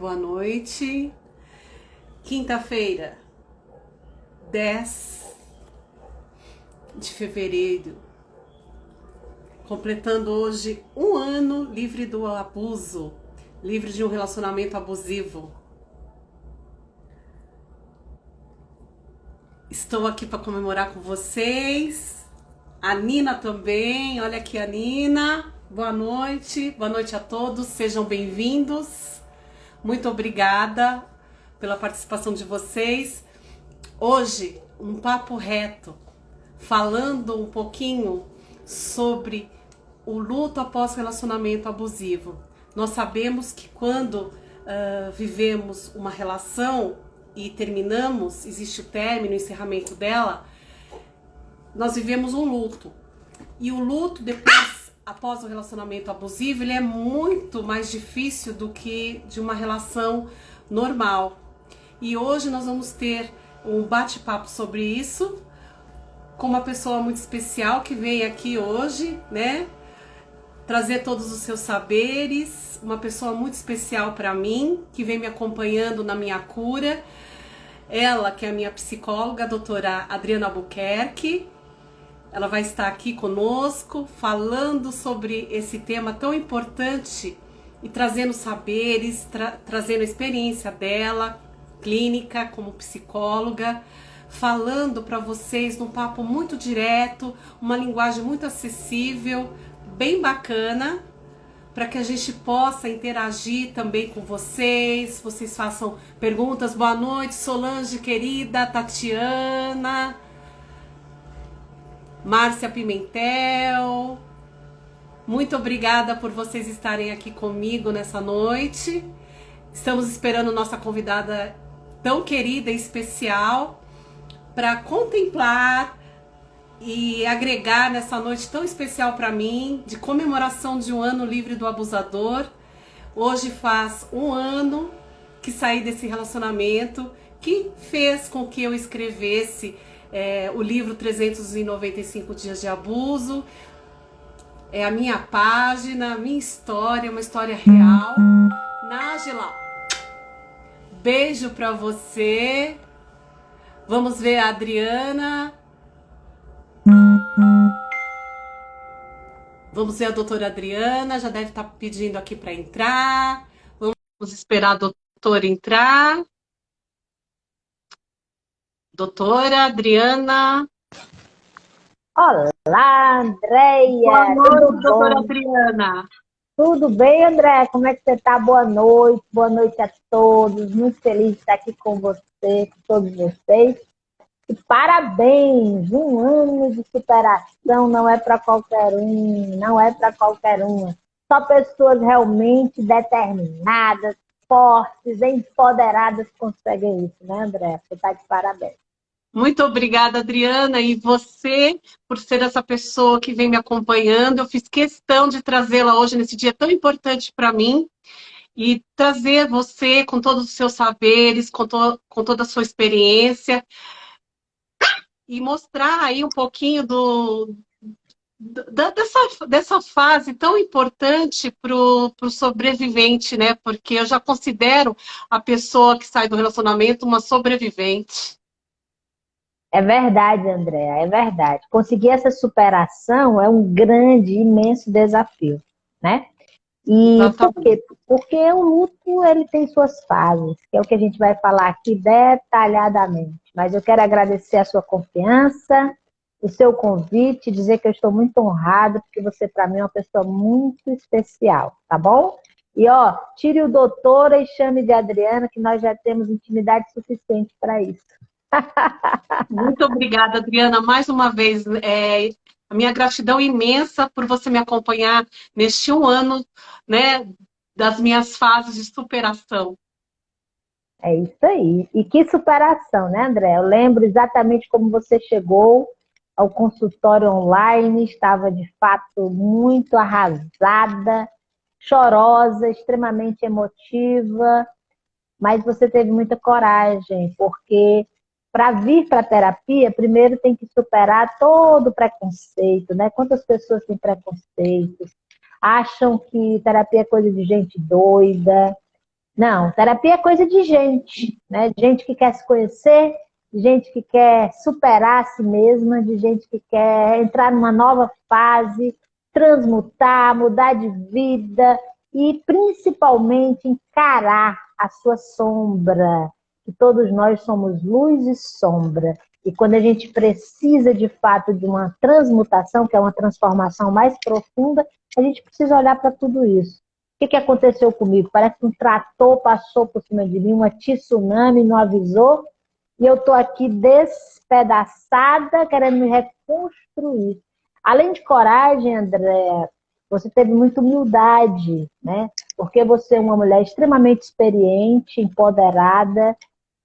Boa noite. Quinta-feira, 10 de fevereiro. Completando hoje um ano livre do abuso, livre de um relacionamento abusivo. Estou aqui para comemorar com vocês. A Nina também. Olha aqui a Nina. Boa noite a todos. Sejam bem-vindos. Muito obrigada pela participação de vocês. Hoje, um papo reto, falando um pouquinho sobre o luto após relacionamento abusivo. Nós sabemos que quando vivemos uma relação e terminamos, existe o término, o encerramento dela, nós vivemos um luto. E o luto depois, após o relacionamento abusivo, ele é muito mais difícil do que de uma relação normal. E hoje nós vamos ter um bate-papo sobre isso com uma pessoa muito especial que veio aqui hoje, né? Trazer todos os seus saberes, uma pessoa muito especial para mim, que vem me acompanhando na minha cura. Ela, que é a minha psicóloga, a doutora Adriana Albuquerque. Ela vai estar aqui conosco, falando sobre esse tema tão importante e trazendo saberes, trazendo a experiência dela, clínica, como psicóloga, falando para vocês num papo muito direto, uma linguagem muito acessível, bem bacana, para que a gente possa interagir também com vocês façam perguntas. Boa noite, Solange, querida, Tatiana, Márcia Pimentel, muito obrigada por vocês estarem aqui comigo nessa noite. Estamos esperando nossa convidada tão querida e especial para contemplar e agregar nessa noite tão especial para mim, de comemoração de um ano livre do abusador. Hoje faz um ano que saí desse relacionamento que fez com que eu escrevesse o livro 395 Dias de Abuso. É a minha página, a minha história, uma história real. Nájila, beijo pra você. Vamos ver a Adriana. Vamos ver a doutora Adriana, já deve estar pedindo aqui para entrar. Vamos esperar a doutora entrar. Doutora Adriana. Olá, Andréia. Boa noite, doutora Adriana. Tudo bem, André? Como é que você está? Boa noite a todos. Muito feliz de estar aqui com você, com todos vocês. E parabéns! Um ano de superação não é para qualquer um, não é para qualquer uma. Só pessoas realmente determinadas, fortes, empoderadas conseguem isso, né, André? Você está de parabéns. Muito obrigada, Adriana, e você, por ser essa pessoa que vem me acompanhando. Eu fiz questão de trazê-la hoje, nesse dia tão importante para mim, e trazer você com todos os seus saberes, com toda a sua experiência, e mostrar aí um pouquinho dessa fase tão importante para o sobrevivente, né? Porque eu já considero a pessoa que sai do relacionamento uma sobrevivente. É verdade, Andréa, é verdade. Conseguir essa superação é um grande, imenso desafio, né? E por quê? Porque o luto, ele tem suas fases, que é o que a gente vai falar aqui detalhadamente. Mas eu quero agradecer a sua confiança, o seu convite, dizer que eu estou muito honrada, porque você, para mim, é uma pessoa muito especial, tá bom? E, ó, tire o doutora e chame de Adriana, que nós já temos intimidade suficiente para isso. Muito obrigada, Adriana, mais uma vez. A minha gratidão imensa por você me acompanhar neste um ano, né, das minhas fases de superação. É isso aí. E que superação, né, André? Eu lembro exatamente como você chegou ao consultório online, estava de fato muito arrasada, chorosa, extremamente emotiva, mas você teve muita coragem, porque para vir para a terapia, primeiro tem que superar todo o preconceito, né? Quantas pessoas têm preconceitos, acham que terapia é coisa de gente doida, Não, terapia é coisa de gente, né? De gente que quer se conhecer, de gente que quer superar a si mesma, de gente que quer entrar numa nova fase, transmutar, mudar de vida e principalmente encarar a sua sombra, que todos nós somos luz e sombra. E quando a gente precisa de fato de uma transmutação, que é uma transformação mais profunda, a gente precisa olhar para tudo isso. O que aconteceu comigo? Parece que um trator passou por cima de mim, uma tsunami não avisou, e eu estou aqui despedaçada, querendo me reconstruir. Além de coragem, André, você teve muita humildade, né? Porque você é uma mulher extremamente experiente, empoderada,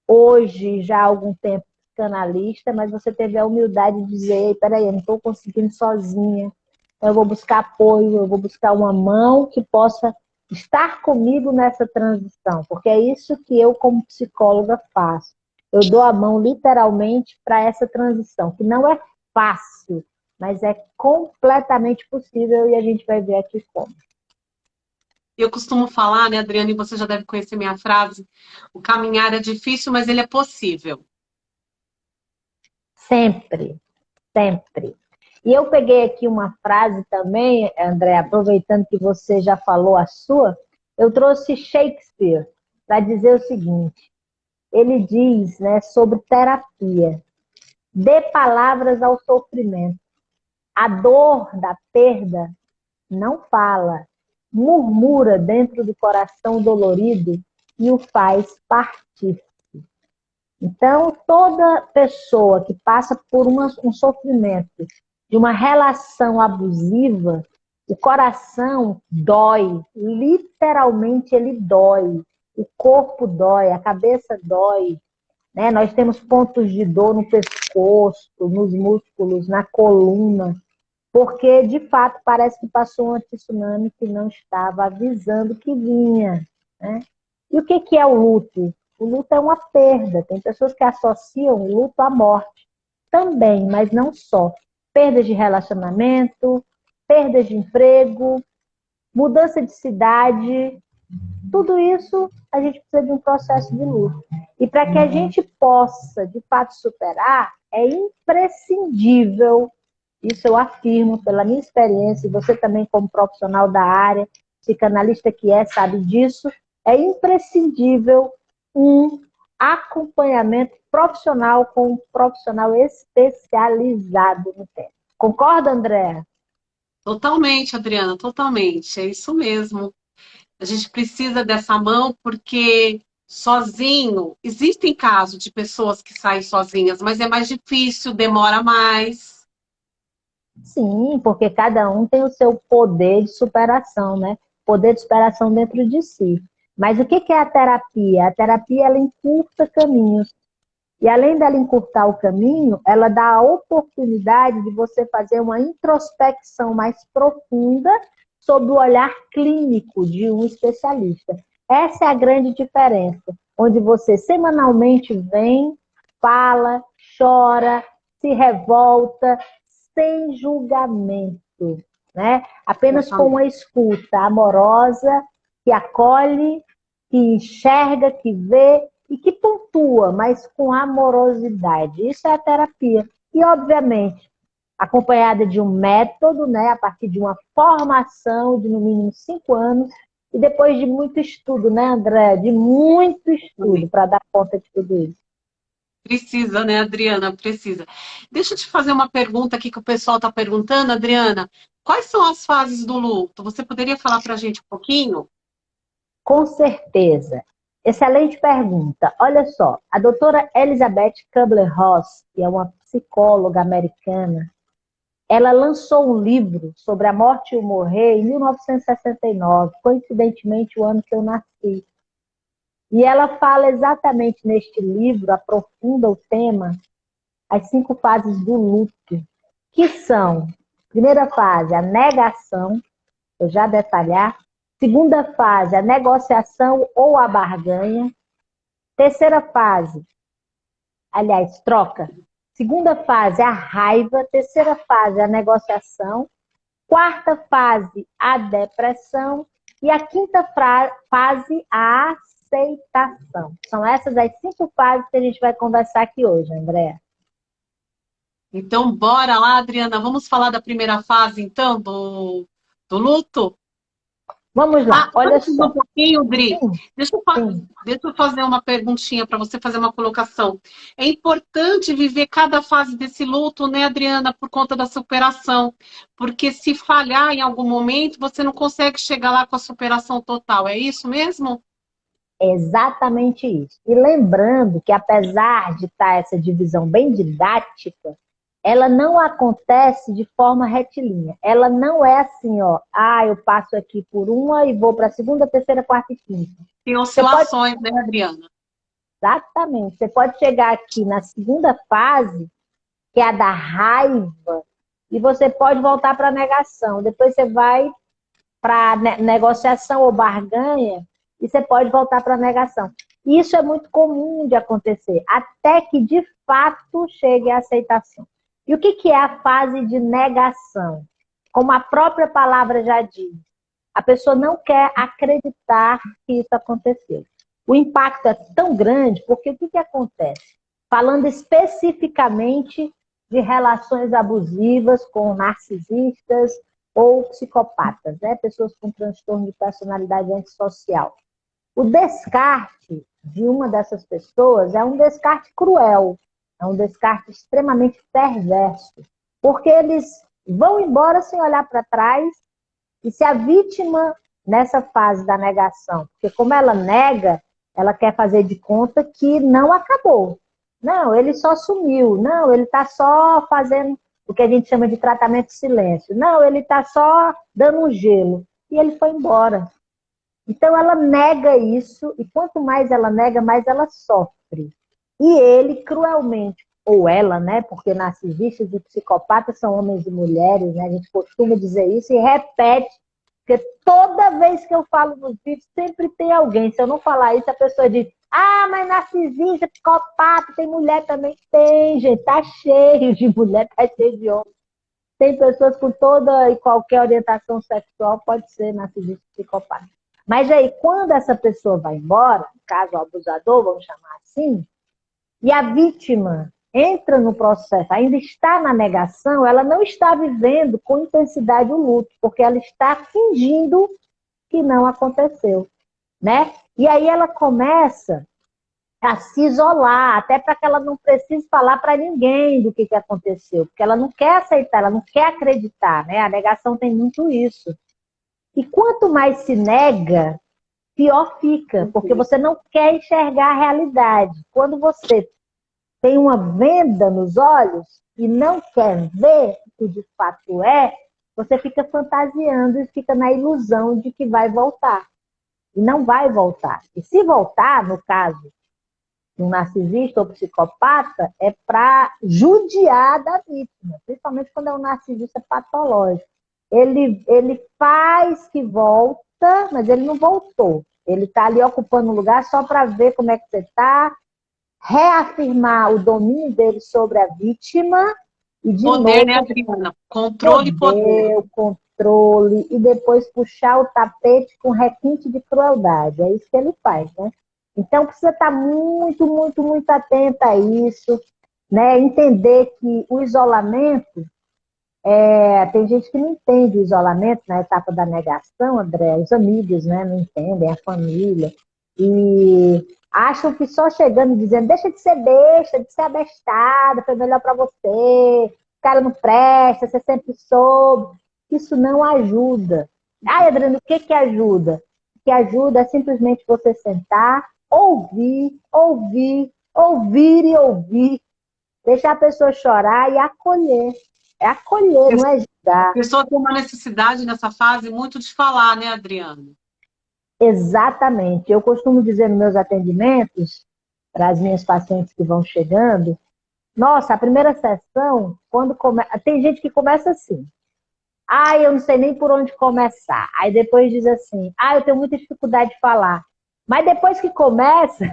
hoje já há algum tempo psicanalista, mas você teve a humildade de dizer, peraí, eu não estou conseguindo sozinha, eu vou buscar apoio, eu vou buscar uma mão que possa estar comigo nessa transição, porque é isso que eu, como psicóloga, faço. Eu dou a mão literalmente para essa transição, que não é fácil, mas é completamente possível e a gente vai ver aqui como. Eu costumo falar, né, Adriana, e você já deve conhecer minha frase, o caminhar é difícil, mas ele é possível. Sempre, sempre. E eu peguei aqui uma frase também, André, aproveitando que você já falou a sua, eu trouxe Shakespeare para dizer o seguinte, ele diz, né, sobre terapia, dê palavras ao sofrimento, a dor da perda não fala, murmura dentro do coração dolorido e o faz partir. Então, toda pessoa que passa por um sofrimento de uma relação abusiva, o coração dói, literalmente ele dói, o corpo dói, a cabeça dói, né? Nós temos pontos de dor no pescoço, nos músculos, na coluna, porque de fato parece que passou um tsunami que não estava avisando que vinha, né? E o que é o luto? O luto é uma perda. Tem pessoas que associam o luto à morte também, mas não só. Perdas de relacionamento, perdas de emprego, mudança de cidade, tudo isso a gente precisa de um processo de luto. E para que a gente possa, de fato, superar, é imprescindível, isso eu afirmo pela minha experiência, e você também como profissional da área, psicanalista que é, sabe disso, é imprescindível um acompanhamento profissional com um profissional especializado no tema. Concorda, André? Totalmente, Adriana, totalmente. É isso mesmo. A gente precisa dessa mão porque sozinho, existem casos de pessoas que saem sozinhas, mas é mais difícil, demora mais. Sim, porque cada um tem o seu poder de superação, né? Poder de superação dentro de si. Mas o que é a terapia? A terapia, ela encurta caminhos. E além dela encurtar o caminho, ela dá a oportunidade de você fazer uma introspecção mais profunda sob o olhar clínico de um especialista. Essa é a grande diferença, onde você semanalmente vem, fala, chora, se revolta, sem julgamento, né? Apenas com uma escuta amorosa, que acolhe, que enxerga, que vê e que pontua, mas com amorosidade. Isso é a terapia. E, obviamente, acompanhada de um método, né, a partir de uma formação de no mínimo 5 anos, e depois de muito estudo, né, André? De muito estudo para dar conta de tudo isso. Precisa, né, Adriana? Precisa. Deixa eu te fazer uma pergunta aqui que o pessoal está perguntando, Adriana. Quais são as fases do luto? Você poderia falar para a gente um pouquinho? Com certeza. Excelente pergunta. Olha só, a doutora Elizabeth Kubler-Ross, que é uma psicóloga americana, ela lançou um livro sobre a morte e o morrer em 1969, coincidentemente o ano que eu nasci. E ela fala exatamente neste livro, aprofunda o tema, as 5 fases do luto, que são, primeira fase, a negação, eu já detalhar. Segunda fase, a negociação ou a barganha. Terceira fase, aliás, troca. Segunda fase, a raiva. Terceira fase, a negociação. Quarta fase, a depressão. E a quinta fase, a aceitação. São essas as 5 fases que a gente vai conversar aqui hoje, Andréa. Então, bora lá, Adriana. Vamos falar da primeira fase, então, do luto? Vamos lá, olha Antes só. um pouquinho, Dri. Sim, sim. Deixa eu fazer uma perguntinha para você fazer uma colocação. É importante viver cada fase desse luto, né, Adriana, por conta da superação. Porque se falhar em algum momento, você não consegue chegar lá com a superação total. É isso mesmo? É exatamente isso. E lembrando que, apesar de estar essa divisão bem didática, ela não acontece de forma retilínea. Ela não é assim, ó. Ah, eu passo aqui por uma e vou para a segunda, terceira, quarta e quinta. Tem Você pode, oscilações, né, Adriana? exatamente. Você pode chegar aqui na segunda fase, que é a da raiva, e você pode voltar para a negação. Depois você vai para negociação ou barganha, e você pode voltar para a negação. Isso é muito comum de acontecer, até que de fato chegue à aceitação. E o que é a fase de negação? Como a própria palavra já diz, a pessoa não quer acreditar que isso aconteceu. O impacto é tão grande, porque o que acontece? Falando especificamente de relações abusivas com narcisistas ou psicopatas, né? Pessoas com transtorno de personalidade antissocial. O descarte de uma dessas pessoas é um descarte cruel, é um descarte extremamente perverso, porque eles vão embora sem olhar para trás, e se a vítima, nessa fase da negação, porque como ela nega, ela quer fazer de conta que não acabou. Não, ele só sumiu. Não, ele está só fazendo o que a gente chama de tratamento de silêncio. Não, ele está só dando um gelo. E ele foi embora. Então ela nega isso, e quanto mais ela nega, mais ela sofre. E ele, cruelmente, ou ela, né? Porque narcisistas e psicopatas são homens e mulheres, né? A gente costuma dizer isso e repete, porque toda vez que eu falo nos vídeos, sempre tem alguém. Se eu não falar isso, a pessoa diz: ah, mas narcisista, psicopata, tem mulher também. Tem, gente, tá cheio de mulher, tá cheio de homem. Tem pessoas com toda e qualquer orientação sexual, pode ser narcisista, psicopata. Mas aí, quando essa pessoa vai embora, no caso o abusador, vamos chamar assim, e a vítima entra no processo, ainda está na negação, ela não está vivendo com intensidade o luto, porque ela está fingindo que não aconteceu, né? E aí ela começa a se isolar, até para que ela não precise falar para ninguém do que aconteceu, porque ela não quer aceitar, ela não quer acreditar, né? A negação tem muito isso. E quanto mais se nega, pior fica, porque você não quer enxergar a realidade. Quando você tem uma venda nos olhos e não quer ver o que de fato é, você fica fantasiando e fica na ilusão de que vai voltar. E não vai voltar. E se voltar, no caso de um narcisista ou psicopata, é para judiar da vítima, principalmente quando é um narcisista patológico. Ele faz que volta, mas ele não voltou. Ele está ali ocupando o lugar só para ver como é que você está, reafirmar o domínio dele sobre a vítima e de Poder, novo, né, Adriana? Controle e poder. o controle e depois puxar o tapete com requinte de crueldade. É isso que ele faz, né? Então precisa estar muito, muito, muito atenta a isso, né? Entender que o isolamento tem gente que não entende o isolamento na etapa da negação, André, os amigos, né, não entendem, a família, e acham que só chegando e dizendo: deixa de ser besta, de ser abestada, foi melhor para você, o cara não presta, você sempre soube. Isso não ajuda. Ah, Adriana, o que ajuda? O que ajuda é simplesmente você sentar, ouvir, ouvir, ouvir e ouvir, deixar a pessoa chorar e acolher. É acolher, não é A julgar. pessoa tem uma necessidade nessa fase muito de falar, né, Adriana? Exatamente. Eu costumo dizer nos meus atendimentos, para as minhas pacientes que vão chegando, nossa, a primeira sessão, quando tem gente que começa assim: ah, eu não sei nem por onde começar. Aí depois diz assim: ah, eu tenho muita dificuldade de falar. Mas depois que começa,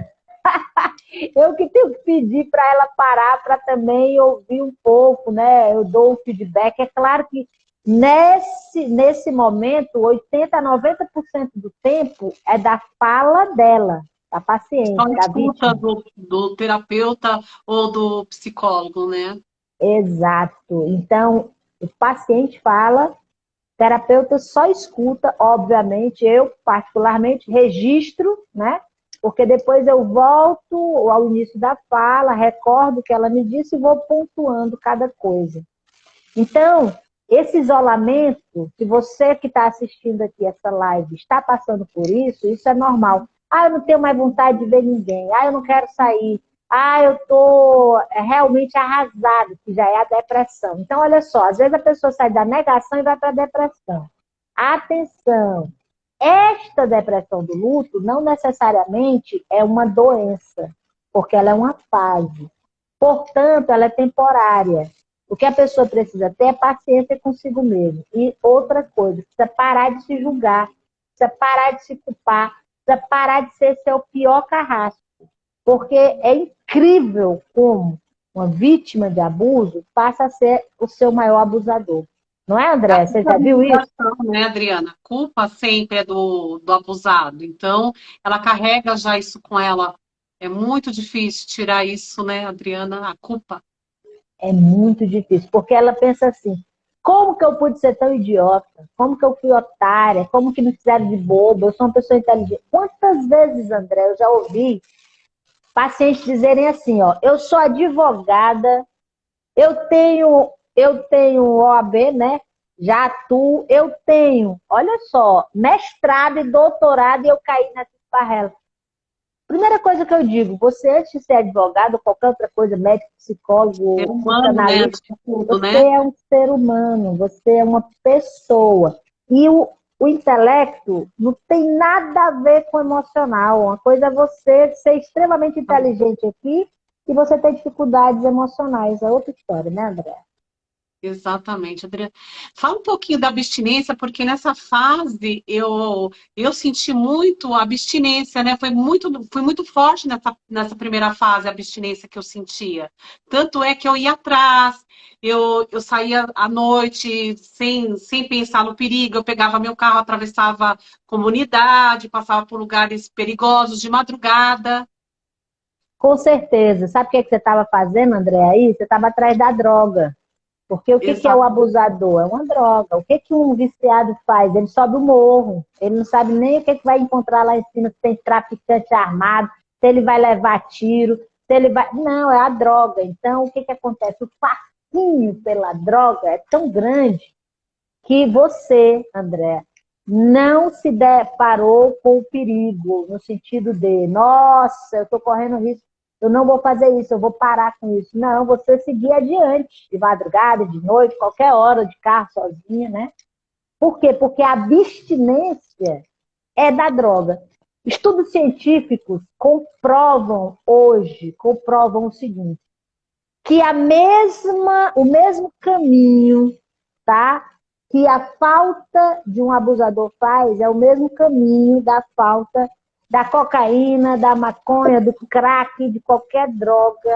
eu que tenho que pedir para ela parar para também ouvir um pouco, né? Eu dou o feedback. É claro que nesse momento, 80% a 90% do tempo é da fala dela. da paciente, Só da escuta vítima. do terapeuta ou do psicólogo, né? Exato. Então, o paciente fala, o terapeuta só escuta, obviamente, eu particularmente registro, né? Porque depois eu volto ao início da fala, recordo o que ela me disse e vou pontuando cada coisa. Então, esse isolamento, se você que está assistindo aqui essa live está passando por isso é normal. Ah, eu não tenho mais vontade de ver ninguém. Ah, eu não quero sair. Ah, eu estou realmente arrasado, que já é a depressão. Então, olha só, às vezes a pessoa sai da negação e vai para a depressão. Atenção! Esta depressão do luto não necessariamente é uma doença, porque ela é uma fase. Portanto, ela é temporária. O que a pessoa precisa ter é paciência consigo mesmo. E outra coisa, precisa parar de se julgar, precisa parar de se culpar, precisa parar de ser seu pior carrasco. Porque é incrível como uma vítima de abuso passa a ser o seu maior abusador. Não é, A André? Você já viu isso? culpabilização, né, Adriana? A culpa sempre é do abusado. Então, ela carrega já isso com ela. É muito difícil tirar isso, né, Adriana? A culpa. É muito difícil, porque ela pensa assim, como que eu pude ser tão idiota? Como que eu fui otária? Como que me fizeram de bobo? Eu sou uma pessoa inteligente. Quantas vezes, André, eu já ouvi pacientes dizerem assim, ó, eu sou advogada, eu tenho OAB, né? Já atuo, eu tenho, olha só, mestrado e doutorado e eu caí nessa esparrela. Primeira coisa que eu digo, você antes de ser advogado, qualquer outra coisa, médico, Ser psicólogo, humano, né? Antes psicanalista, de tudo, você né? é um ser humano, você é uma pessoa. E o intelecto não tem nada a ver com o emocional. Uma coisa é você ser extremamente inteligente aqui e você ter dificuldades emocionais. É outra história, né, André? Exatamente, Adriana. Fala um pouquinho da abstinência, porque nessa fase eu senti muito a abstinência, né? Foi muito forte nessa primeira fase a abstinência que eu sentia. Tanto é que eu ia atrás, eu saía à noite sem pensar no perigo, eu pegava meu carro, atravessava comunidade, passava por lugares perigosos de madrugada. Com certeza. Sabe o que você estava fazendo, André, aí? Você estava atrás da droga. Porque o que é o Exato. abusador? É uma droga. O que um viciado faz? Ele sobe o morro. Ele não sabe nem o que vai encontrar lá em cima, se tem traficante armado, se ele vai levar tiro, se ele vai... Não, é a droga. Então, o que acontece? O fascínio pela droga é tão grande que você, André, não se deparou com o perigo, no sentido de, nossa, eu estou correndo risco, eu não vou fazer isso, eu vou parar com isso. Não, você seguir adiante, de madrugada, de noite, qualquer hora, de carro, sozinha, né? Por quê? Porque a abstinência é da droga. Estudos científicos comprovam o seguinte, que o mesmo caminho, tá? Que a falta de um abusador faz é o mesmo caminho da falta da cocaína, da maconha, do crack, de qualquer droga,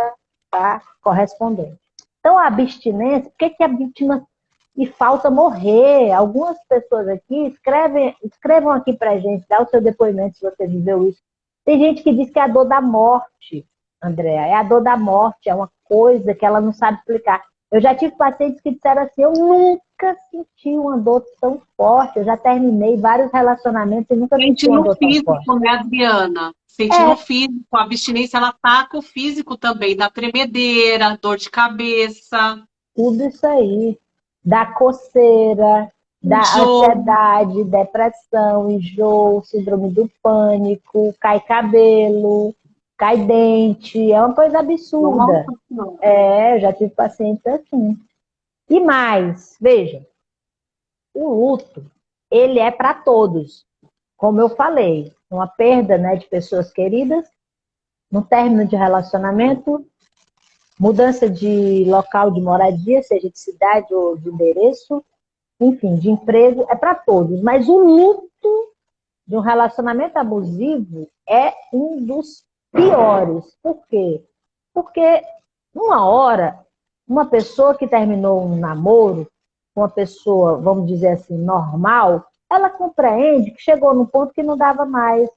tá? Correspondente. Então, a abstinência, por que a vítima e falta morrer? Algumas pessoas aqui escrevam aqui pra gente, dá o seu depoimento se você viveu isso. Tem gente que diz que é a dor da morte, Andréa, é a dor da morte, é uma coisa que ela não sabe explicar. Eu já tive pacientes que disseram assim, eu nunca senti uma dor tão forte, eu já terminei vários relacionamentos e nunca senti Sente uma no dor tão forte. físico, né, Adriana? Sente no É, físico, a abstinência ela ataca o físico também, da tremedeira, dor de cabeça, tudo isso aí, da coceira, da enjoo. ansiedade, depressão, enjoo, síndrome do pânico, cai cabelo, cai dente, é uma coisa absurda. Nossa Senhora. É, eu já tive pacientes assim. E mais, veja, o luto, ele é para todos. Como eu falei, uma perda, né, de pessoas queridas, no término de relacionamento, mudança de local de moradia, seja de cidade ou de endereço, enfim, de emprego, é para todos. Mas o luto de um relacionamento abusivo é um dos piores. Por quê? Porque uma hora, uma pessoa que terminou um namoro, uma pessoa, vamos dizer assim, normal, ela compreende que chegou num ponto que não dava mais,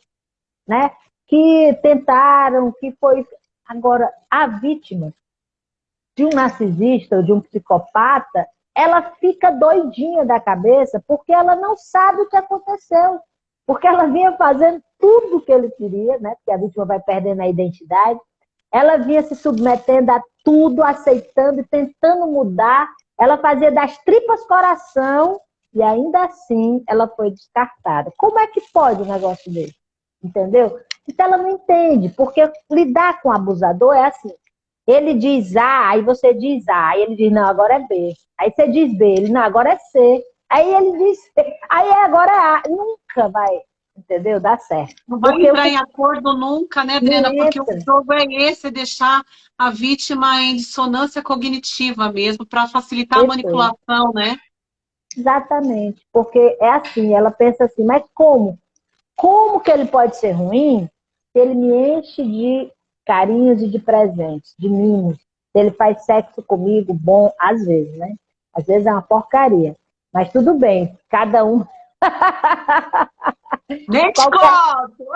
né? que tentaram, que foi... Agora, a vítima de um narcisista ou de um psicopata, ela fica doidinha da cabeça porque ela não sabe o que aconteceu. Porque ela vinha fazendo tudo o que ele queria, né? Porque a vítima vai perdendo a identidade. Ela vinha se submetendo a tudo, aceitando e tentando mudar. Ela fazia das tripas coração e ainda assim ela foi descartada. Como é que pode um negócio desse? Entendeu? Então ela não entende, porque lidar com o abusador é assim. Ele diz A, aí você diz A, aí ele diz, não, agora é B. Aí você diz B, ele, não, agora é C. Aí ele diz C, aí agora é A. Nunca vai, entendeu? Dar certo. Não vai Porque entrar em acordo nunca, né, Adriana? Porque o jogo é esse, é deixar a vítima em dissonância cognitiva mesmo, para facilitar a Perfeito. manipulação, né? Exatamente. Porque é assim, ela pensa assim, mas como? Como que ele pode ser ruim se ele me enche de carinhos e de presentes, de mimos? Se ele faz sexo comigo, bom, às vezes, né? Às vezes é uma porcaria. Mas tudo bem, cada um. Nem te Qualquer, conto!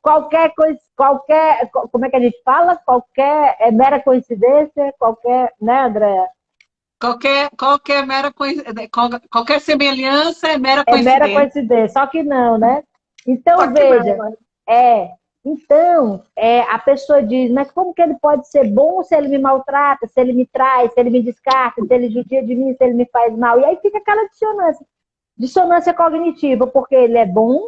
qualquer coisa, qualquer. Como é que a gente fala? Qualquer. É mera coincidência, qualquer. Né, Andréa? Qualquer mera qualquer semelhança é mera É mera coincidência. coincidência, só que não, né? Só Então, que veja, não. a pessoa diz, mas como que ele pode ser bom se ele me maltrata, se ele me traz, se ele me descarta, se ele judia de mim, se ele me faz mal? E aí fica aquela dissonância cognitiva, porque ele é bom,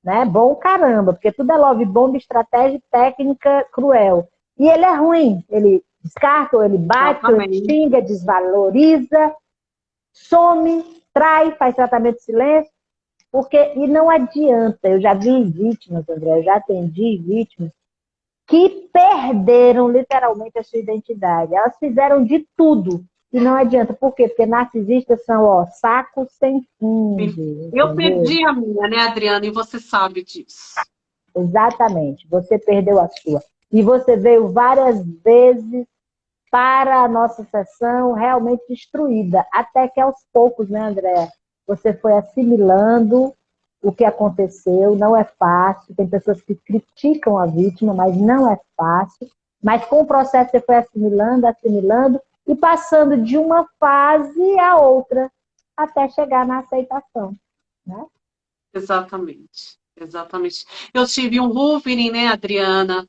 né? Bom caramba, porque tudo é love bomb, estratégia, técnica cruel. E ele é ruim, ele descarta, ou ele bate, ou ele Exatamente. xinga, desvaloriza, some, trai, faz tratamento de silêncio. Porque, e não adianta, eu já vi vítimas, André, eu já atendi vítimas que perderam literalmente a sua identidade. Elas fizeram de tudo e não adianta. Por quê? Porque narcisistas são, ó, sacos sem fundo, Eu entendeu? perdi a minha, né, Adriana? E você sabe disso. Exatamente, você perdeu a sua. E você veio várias vezes para a nossa sessão realmente destruída, até que aos poucos, né, André? Você foi assimilando o que aconteceu, não é fácil, tem pessoas que criticam a vítima, mas não é fácil, mas com o processo você foi assimilando, assimilando, e passando de uma fase a outra, até chegar na aceitação, né? Exatamente. Exatamente. Eu tive um hoovering, né, Adriana?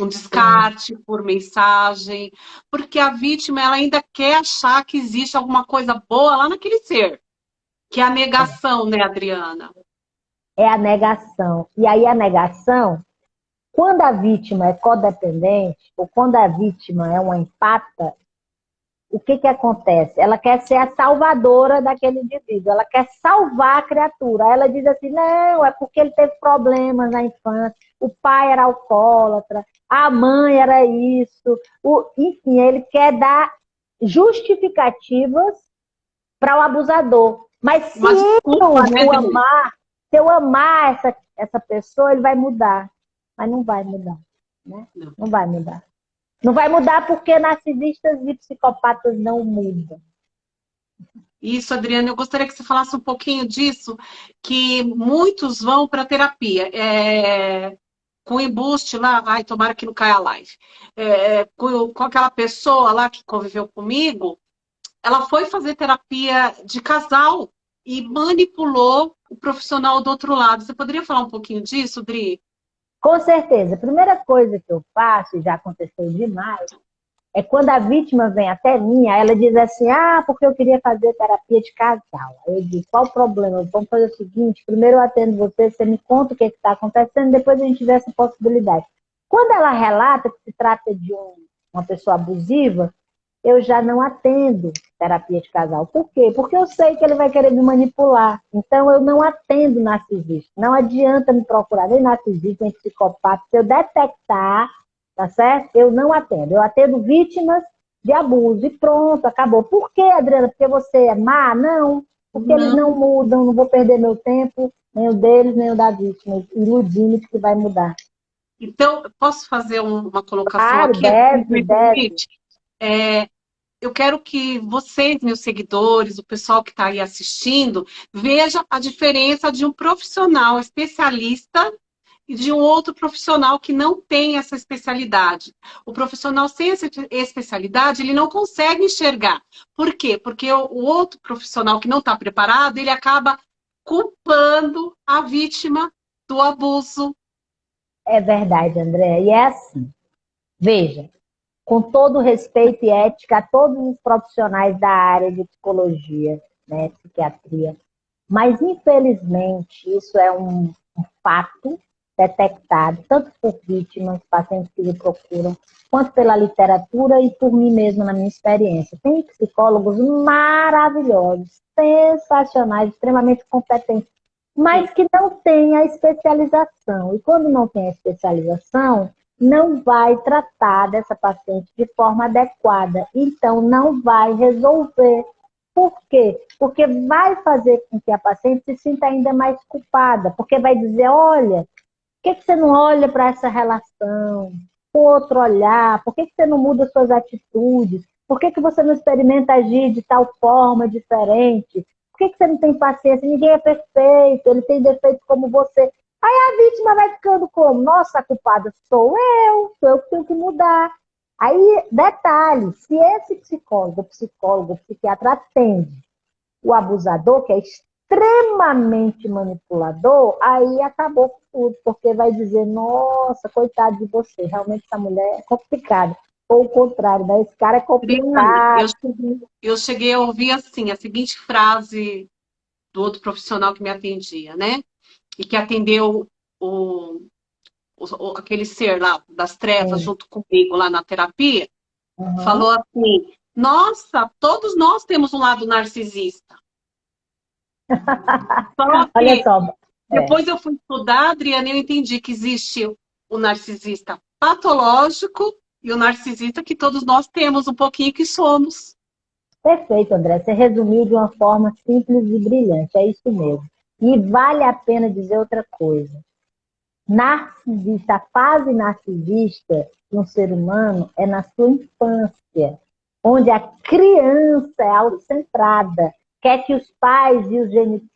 Um Sim, descarte por mensagem, porque a vítima ela ainda quer achar que existe alguma coisa boa lá naquele ser, que é a negação, né, Adriana? é a negação. E aí a negação, quando a vítima é codependente, ou quando a vítima é uma empata, o que que acontece? Ela quer ser a salvadora daquele indivíduo, ela quer salvar a criatura. Aí ela diz assim, não, é porque ele teve problemas na infância, o pai era alcoólatra, a mãe era isso, enfim, ele quer dar justificativas para o abusador. Mas se Uma desculpa, né, Adriana? se eu amar essa pessoa, ele vai mudar. Mas não vai mudar, né? Não. Não vai mudar. Não vai mudar porque narcisistas e psicopatas não mudam. Isso, Adriana, eu gostaria que você falasse um pouquinho disso, que muitos vão para terapia. Com o embuste lá, ai, tomara que não caia a live. Com aquela pessoa lá que conviveu comigo, ela foi fazer terapia de casal e manipulou o profissional do outro lado. Você poderia falar um pouquinho disso, Dri? Com certeza. A primeira coisa que eu faço, e já aconteceu demais, é quando a vítima vem até mim, aí ela diz assim, ah, porque eu queria fazer terapia de casal. Aí eu digo, qual o problema? Vamos fazer o seguinte, primeiro eu atendo você, você me conta o que está acontecendo, depois a gente vê essa possibilidade. Quando ela relata que se trata de uma pessoa abusiva, eu já não atendo terapia de casal. Por quê? Porque eu sei que ele vai querer me manipular. Então, eu não atendo narcisista. Não adianta me procurar nem narcisista, nem psicopata. Se eu detectar, tá certo? Eu não atendo. Eu atendo vítimas de abuso. E pronto, acabou. Por quê, Adriana? Porque você é má? Não. Porque eles Não. não mudam. Não vou perder meu tempo, nem o deles, nem o da vítima. Iludindo que vai mudar. Então, eu posso fazer uma colocação Claro, aqui, se deve, me deve. permite? É, eu quero que vocês, meus seguidores, o pessoal que está aí assistindo, veja a diferença de um profissional especialista e de um outro profissional que não tem essa especialidade. O profissional sem essa especialidade, ele não consegue enxergar. Por quê? Porque o outro profissional que não está preparado, ele acaba culpando a vítima do abuso. É verdade, André. E é assim. Veja, com todo respeito e ética a todos os profissionais da área de psicologia, né, psiquiatria, mas infelizmente isso é um fato detectado tanto por vítimas, pacientes que me procuram, quanto pela literatura e por mim mesma na minha experiência. Tem psicólogos maravilhosos, sensacionais, extremamente competentes, mas que não têm a especialização. E quando não tem a especialização, não vai tratar dessa paciente de forma adequada. Então, não vai resolver. Por quê? Porque vai fazer com que a paciente se sinta ainda mais culpada. Porque vai dizer, olha, por que você não olha para essa relação com outro olhar? Por que você não muda suas atitudes? Por que você não experimenta agir de tal forma diferente? Por que você não tem paciência? Ninguém é perfeito, ele tem defeitos como você. Aí a vítima vai ficando como? Nossa, a culpada sou eu que tenho que mudar. Aí, detalhe, se esse psicólogo, psiquiatra atende o abusador, que é extremamente manipulador, aí acabou com tudo, porque vai dizer, nossa, coitado de você, realmente essa mulher é complicada. Ou o contrário, né? Esse cara é complicado. Eu cheguei a ouvir assim, a seguinte frase do outro profissional que me atendia, né? E que atendeu aquele ser lá das trevas Sim. junto comigo lá na terapia, Uhum. falou assim, nossa, todos nós temos um lado narcisista. Só Olha que só, depois eu fui estudar, Adriana, e eu entendi que existe o narcisista patológico e o narcisista que todos nós temos um pouquinho que somos. perfeito, André. Você resumiu de uma forma simples e brilhante, é isso mesmo. E vale a pena dizer outra coisa. Narcisista, a fase narcisista de um ser humano é na sua infância, onde a criança é autocentrada, quer que os pais e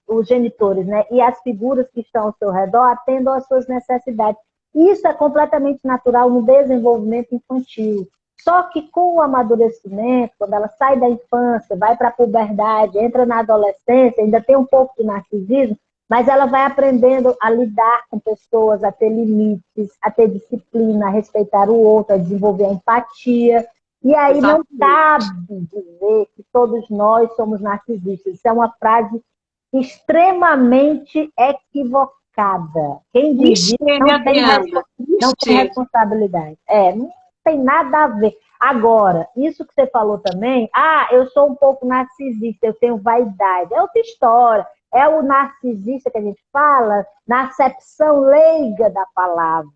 os genitores, né, e as figuras que estão ao seu redor atendam às suas necessidades. Isso é completamente natural no desenvolvimento infantil. Só que com o amadurecimento, quando ela sai da infância, vai para a puberdade, entra na adolescência, ainda tem um pouco de narcisismo, mas ela vai aprendendo a lidar com pessoas, a ter limites, a ter disciplina, a respeitar o outro, a desenvolver a empatia. E aí não Exatamente. cabe dizer que todos nós somos narcisistas. Isso é uma frase extremamente equivocada. Quem diz Clichê, isso né, Adriana? não tem Clichê. responsabilidade. Não tem nada a ver. Agora, isso que você falou também, eu sou um pouco narcisista, eu tenho vaidade. É outra história. É o narcisista que a gente fala na acepção leiga da palavra.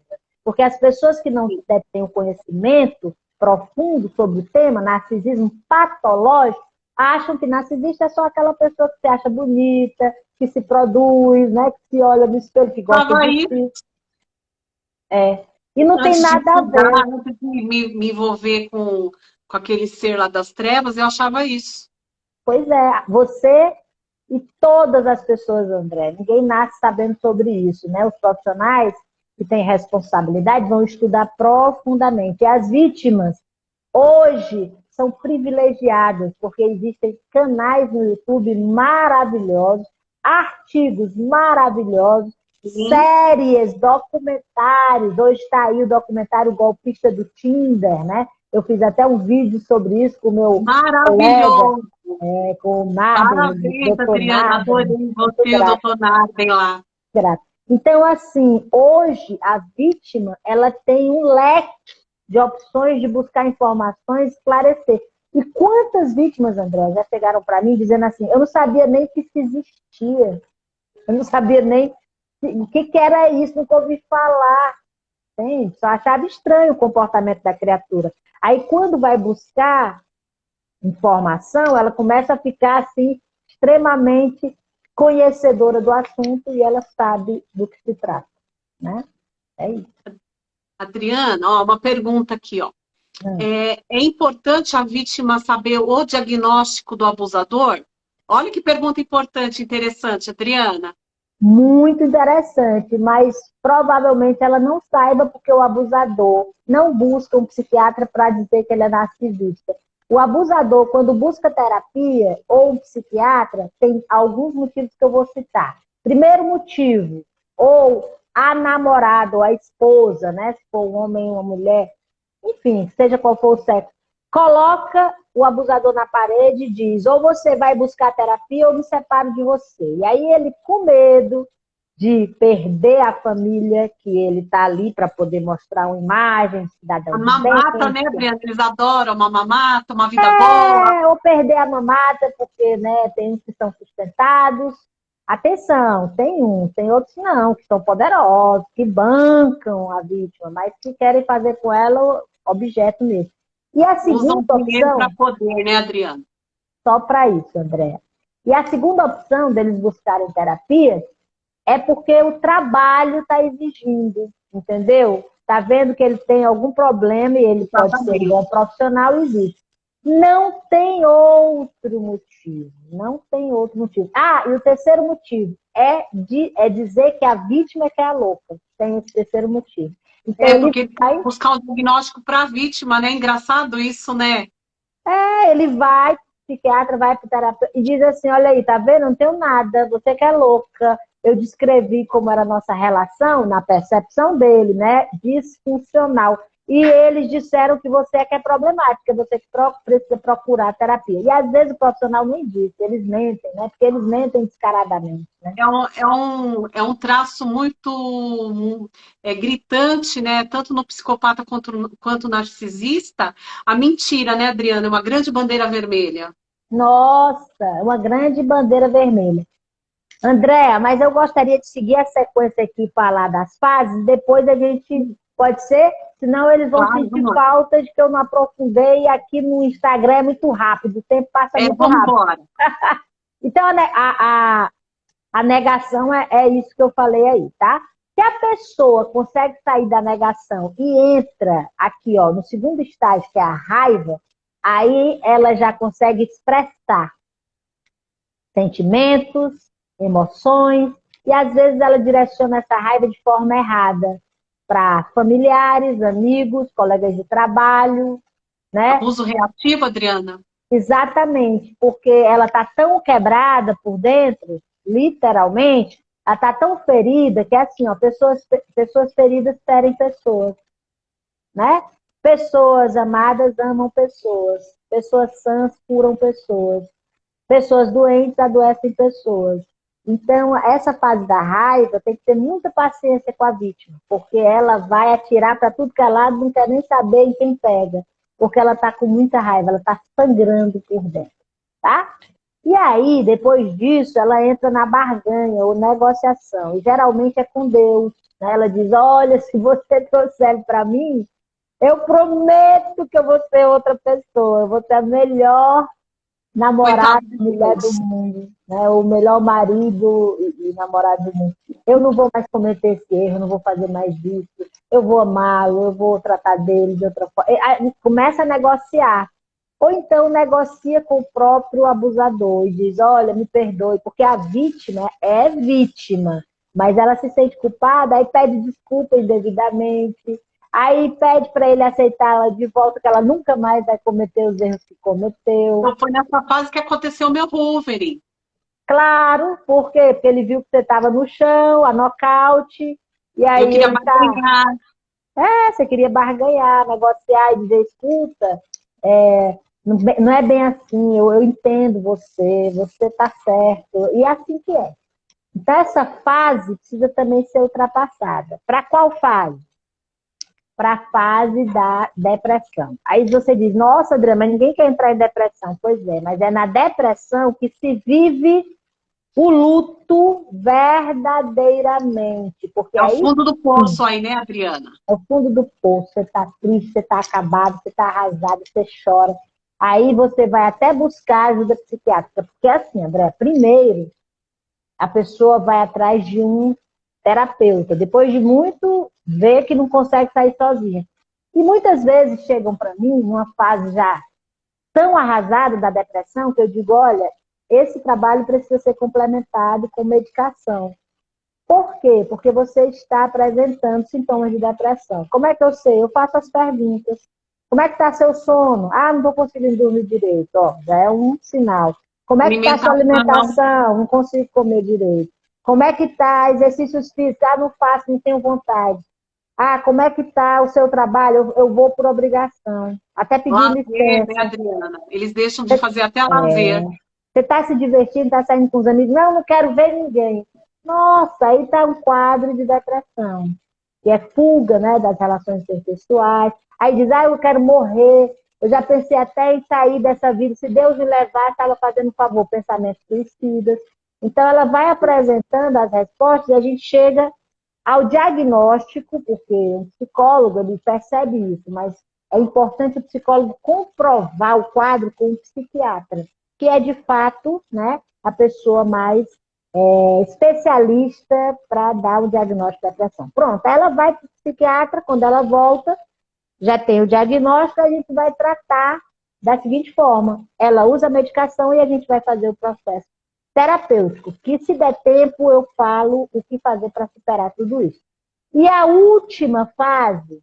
Porque as pessoas que não têm o conhecimento profundo sobre o tema, narcisismo patológico, acham que narcisista é só aquela pessoa que se acha bonita, que se produz, né, que se olha no espelho, que gosta Estava de aí si. E não tem antes de nada a estudar, ver. antes de me envolver com aquele ser lá das trevas, eu achava isso. Pois é, você e todas as pessoas, André, ninguém nasce sabendo sobre isso, né? Os profissionais que têm responsabilidade vão estudar profundamente. E as vítimas, hoje, são privilegiadas, porque existem canais no YouTube maravilhosos, artigos maravilhosos, Sim. séries, documentários. Hoje está aí o documentário Golpista do Tinder, né? Eu fiz até um vídeo sobre isso com o meu colega, Maravilhoso. com o Narden, o Parabéns, doutor Adriana. Narden, Adorei muito você e o grato, doutor Narden lá. grato. Então, assim, hoje a vítima ela tem um leque de opções de buscar informações, esclarecer. E quantas vítimas, André, já chegaram para mim dizendo assim, eu não sabia nem que isso existia, eu não sabia nem o que era isso, nunca ouvi falar. Entende? Só achava estranho o comportamento da criatura. Aí, quando vai buscar informação, ela começa a ficar assim, extremamente conhecedora do assunto e ela sabe do que se trata. Né? É isso. Adriana, ó, uma pergunta aqui, ó. É importante a vítima saber o diagnóstico do abusador? Olha que pergunta importante, interessante, Adriana. Muito interessante, mas provavelmente ela não saiba porque o abusador não busca um psiquiatra para dizer que ele é narcisista. O abusador, quando busca terapia ou um psiquiatra, tem alguns motivos que eu vou citar. Primeiro motivo, ou a namorada ou a esposa, né? Se for um homem ou uma mulher, enfim, seja qual for o sexo, coloca o abusador na parede e diz: ou você vai buscar terapia ou me separo de você. E aí ele, com medo de perder a família, que ele está ali para poder mostrar uma imagem de A cidadão de bem, mamata, né, Adriana? Eles adoram uma mamata, uma vida boa. ou perder a mamata, porque né, tem uns que são sustentados. Atenção, tem outros não, que são poderosos, que bancam a vítima, mas que querem fazer com ela objeto mesmo. E a Usam segunda dinheiro para opção, poder, né, Adriana? só para isso, André. E a segunda opção deles buscarem terapia é porque o trabalho está exigindo, entendeu? Está vendo que ele tem algum problema e ele pode ser um Exatamente. bom profissional, existe. Não tem outro motivo. Não tem outro motivo. Ah, e o terceiro motivo é dizer que a vítima é que é a louca. Tem esse terceiro motivo. Então É, ele porque tem que vai, buscar um diagnóstico para a vítima, né? Engraçado isso, né? ele vai, o psiquiatra vai para o terapeuta e diz assim: olha aí, tá vendo? Não tenho nada, você que é louca. Eu descrevi como era a nossa relação, na percepção dele, né? Disfuncional. E eles disseram que você é que é problemática, você que precisa procurar terapia. E às vezes o profissional nem diz, eles mentem, né? Porque eles mentem descaradamente, né? É um traço muito gritante, né? Tanto no psicopata quanto no narcisista. A mentira, né, Adriana? É uma grande bandeira vermelha. Nossa, uma grande bandeira vermelha. Andréa, mas eu gostaria de seguir a sequência aqui e falar das fases, depois a gente pode ser, senão eles vão Claro, sentir vamos lá. falta de que eu não aprofundei e aqui no Instagram é muito rápido, o tempo passa muito Vamos rápido. embora. Então a negação é isso que eu falei aí, tá? Se a pessoa consegue sair da negação e entra aqui, ó, no segundo estágio, que é a raiva, aí ela já consegue expressar sentimentos, emoções, e às vezes ela direciona essa raiva de forma errada para familiares, amigos, colegas de trabalho, né? Abuso reativo, Adriana? Exatamente, porque ela está tão quebrada por dentro, literalmente, ela está tão ferida que é assim, ó, pessoas feridas ferem pessoas, né? Pessoas amadas amam pessoas, pessoas sãs curam pessoas. Pessoas doentes adoecem pessoas. Então, essa fase da raiva tem que ter muita paciência com a vítima, porque ela vai atirar para tudo que é lado, não quer nem saber em quem pega, porque ela está com muita raiva, ela está sangrando por dentro, tá? E aí, depois disso, ela entra na barganha ou negociação, e geralmente é com Deus, né? Ela diz: olha, se você trouxer ele para mim, eu prometo que eu vou ser outra pessoa, eu vou ser a melhor Coitado namorado, de mulher do Deus. mundo, né? O melhor marido e namorado do mundo. Eu não vou mais cometer esse erro, não vou fazer mais isso, eu vou amá-lo, eu vou tratar dele de outra forma. Aí começa a negociar. Ou então negocia com o próprio abusador e diz: olha, me perdoe, porque a vítima é vítima, mas ela se sente culpada, aí pede desculpa indevidamente, aí pede para ele aceitá-la de volta, que ela nunca mais vai cometer os erros que cometeu. Então foi nessa fase que aconteceu o meu Wolverine. Claro, por quê? Porque ele viu que você estava no chão, a nocaute, e Eu aí queria ele tá. barganhar. Você queria barganhar, negociar e dizer: escuta, não é bem assim, eu entendo você, você está certo, e é assim que é. Então, essa fase precisa também ser ultrapassada. Para qual fase? Para a fase da depressão. Aí você diz: nossa, Adriana, mas ninguém quer entrar em depressão. Pois é, mas é na depressão que se vive o luto verdadeiramente, porque É o aí fundo do sim, poço aí, né, Adriana? é o fundo do poço, você está triste, você está acabado, você está arrasado, você chora. Aí você vai até buscar ajuda psiquiátrica, porque assim, André, primeiro a pessoa vai atrás de um terapeuta, depois de muito ver que não consegue sair sozinha. E muitas vezes chegam para mim numa fase já tão arrasada da depressão que eu digo: olha, esse trabalho precisa ser complementado com medicação. Por quê? Porque você está apresentando sintomas de depressão. Como é que eu sei? Eu faço as perguntas. Como é que está seu sono? Ah, não estou conseguindo dormir direito. Ó, já é um sinal. Como é que está sua Alimentação. alimentação? Não consigo comer direito. Como é que está exercícios físicos? Ah, não faço, não tenho vontade. Ah, como é que está o seu trabalho? Eu vou por obrigação. Até pedir Lazer, né, licença. Adriana? Eles deixam de fazer até lazer. Você está se divertindo, está saindo com os amigos? Não, não quero ver ninguém. Nossa, aí está um quadro de depressão, que é fuga, né, das relações interpessoais. Aí diz, ah, eu quero morrer. Eu já pensei até em sair dessa vida. Se Deus me levar, estava fazendo um favor, pensamentos suicidas. Então, ela vai apresentando as respostas e a gente chega ao diagnóstico, porque o psicólogo ele percebe isso, mas é importante o psicólogo comprovar o quadro com o psiquiatra, que é de fato, né, a pessoa mais especialista para dar o diagnóstico da depressão. Pronto, ela vai para o psiquiatra, quando ela volta, já tem o diagnóstico, a gente vai tratar da seguinte forma: ela usa a medicação e a gente vai fazer o processo terapêutico, que se der tempo eu falo o que fazer para superar tudo isso. E a última fase,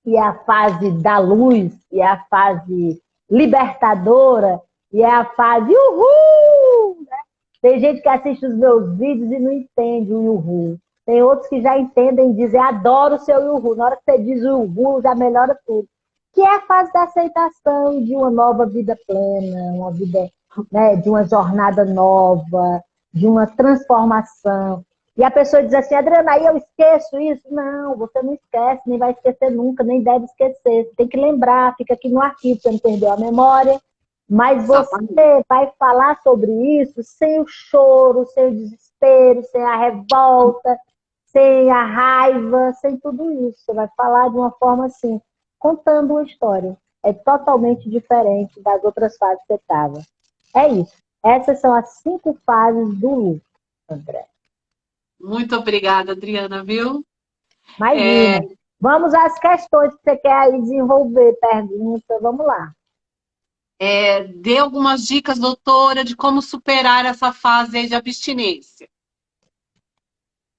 e é a fase da luz, e é a fase libertadora, e é a fase uhul! Né? Tem gente que assiste os meus vídeos e não entende o uhul. Tem outros que já entendem e dizem, adoro o seu uhul. Na hora que você diz o uhul, já melhora tudo. Que é a fase da aceitação de uma nova vida plena, uma vida, né, de uma jornada nova, de uma transformação. E a pessoa diz assim, Adriana, aí eu esqueço isso? Não, você não esquece, nem vai esquecer nunca, nem deve esquecer. Você tem que lembrar, fica aqui no arquivo, você não perdeu a memória. Mas você vai falar sobre isso sem o choro, sem o desespero, sem a revolta, sem a raiva, sem tudo isso. Você vai falar de uma forma assim, contando uma história. É totalmente diferente das outras fases que você estava. É isso. Essas são as 5 fases do luto, André. Muito obrigada, Adriana, viu? Imagina. Vamos às questões que você quer aí desenvolver, pergunta, vamos lá. Dê algumas dicas, doutora, de como superar essa fase aí de abstinência.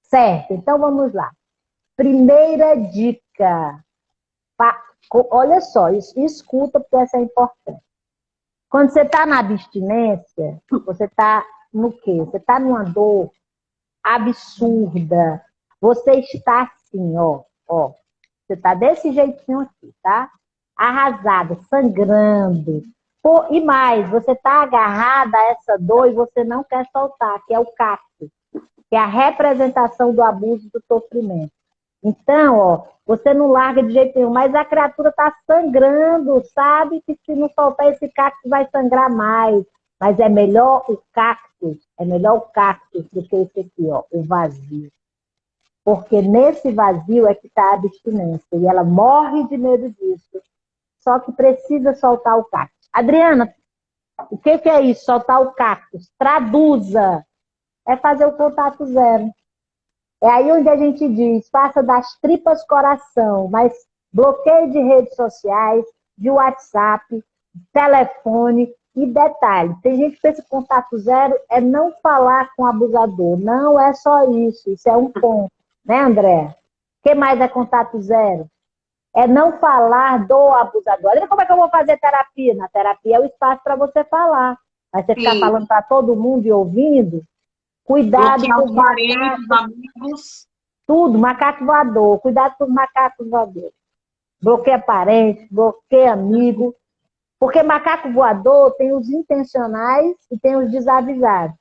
Certo, então vamos lá. Primeira dica. Olha só, escuta porque essa é importante. Quando você está na abstinência, você está no quê? Você está numa dor absurda. Você está assim, ó. Você está desse jeitinho aqui, tá? Arrasada, sangrando. E mais, você está agarrada a essa dor e você não quer soltar, que é o cacto, que é a representação do abuso do sofrimento. Então, ó, você não larga de jeito nenhum, mas a criatura está sangrando, sabe que se não soltar esse cacto vai sangrar mais. Mas é melhor o cactus do que esse aqui, ó, o vazio. Porque nesse vazio é que está a abstinência. E ela morre de medo disso. Só que precisa soltar o cactus. Adriana, o que é isso? Soltar o cactus? Traduza. É fazer o contato zero. É aí onde a gente diz, faça das tripas coração, mas bloqueio de redes sociais, de WhatsApp, telefone e detalhe. Tem gente que pensa que contato zero é não falar com o abusador. Não é só isso, isso é um ponto. Né, André? O que mais é contato zero? É não falar do abusador. Olha como é que eu vou fazer terapia? Na terapia é o espaço para você falar. Mas você ficar falando para todo mundo e ouvindo, cuidado com os parentes, amigos. Tudo, macaco voador. Cuidado com os macacos voadores. Bloqueia parente, bloqueia amigo. Porque macaco voador tem os intencionais e tem os desavisados.